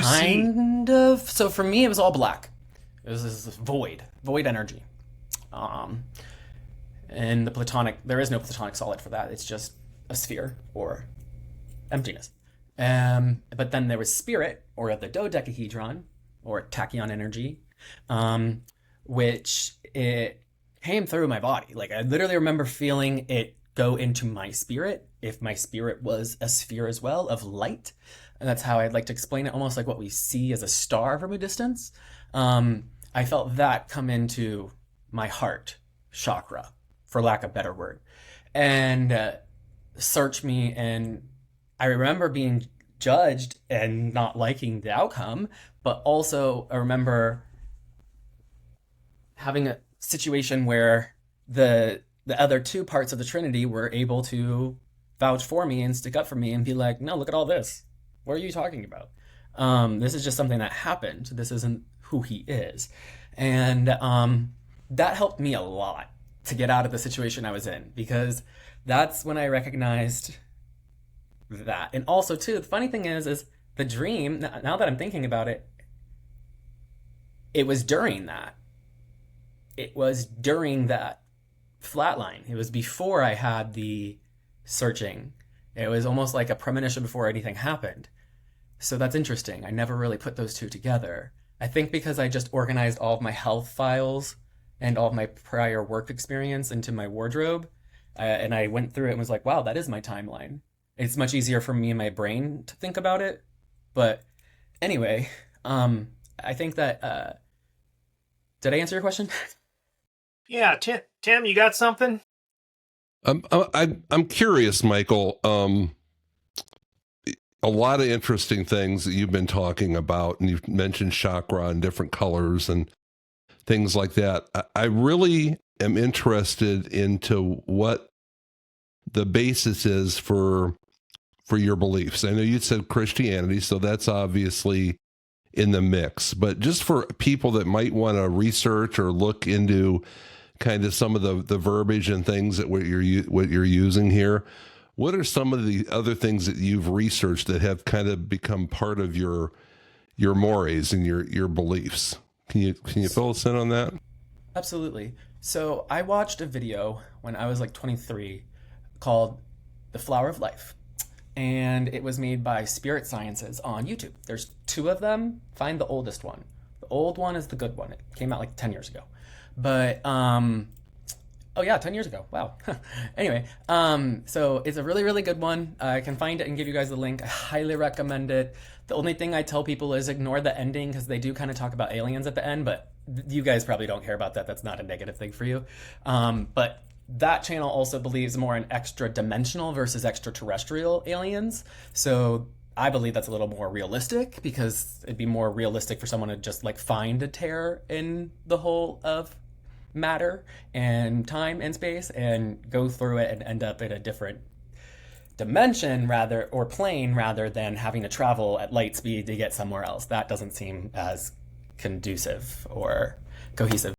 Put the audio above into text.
see? Kind of. So for me, it was all black. It was this void energy. And the platonic, there is no platonic solid for that. It's just a sphere or emptiness. But then there was spirit, or the dodecahedron, or tachyon energy, which it came through my body. Like, I literally remember feeling it go into my spirit, if my spirit was a sphere as well of light. And that's how I'd like to explain it, almost like what we see as a star from a distance. I felt that come into my heart chakra, for lack of a better word, and search me. And I remember being judged and not liking the outcome, but also I remember having a situation where the other two parts of the Trinity were able to vouch for me and stick up for me and be like, no, look at all this. What are you talking about? This is just something that happened. This isn't who he is. And that helped me a lot to get out of the situation I was in, because that's when I recognized that. And also, too, the funny thing is the dream, now that I'm thinking about it, it was during that. It was during that flatline. It was before I had the searching. It was almost like a premonition before anything happened. So that's interesting. I never really put those two together. I think because I just organized all of my health files and all of my prior work experience into my wardrobe, and I went through it and was like, wow, that is my timeline. It's much easier for me and my brain to think about it. But anyway, I think that, did I answer your question? Yeah, Tim, you got something? I'm curious, Michael. A lot of interesting things that you've been talking about, and you've mentioned chakra and different colors and things like that. I really am interested into what the basis is for your beliefs. I know you said Christianity, so that's obviously in the mix, but just for people that might want to research or look into kind of some of the verbiage and things that what you're using here, what are some of the other things that you've researched that have kind of become part of your mores and your beliefs? Can you fill us in on that? Absolutely. So I watched a video when I was like 23 called The Flower of Life. And it was made by Spirit Sciences on YouTube. There's two of them. Find the oldest one. The old one is the good one. It came out like 10 years ago. But, oh yeah, 10 years ago. Wow. Anyway, so it's a really, really good one. I can find it and give you guys the link. I highly recommend it. The only thing I tell people is ignore the ending, because they do kind of talk about aliens at the end, but you guys probably don't care about that. That's not a negative thing for you. But that channel also believes more in extra-dimensional versus extraterrestrial aliens. So I believe that's a little more realistic, because it'd be more realistic for someone to just like find a tear in the whole of matter and time and space and go through it and end up in a different dimension or plane, rather than having to travel at light speed to get somewhere else. That doesn't seem as conducive or cohesive.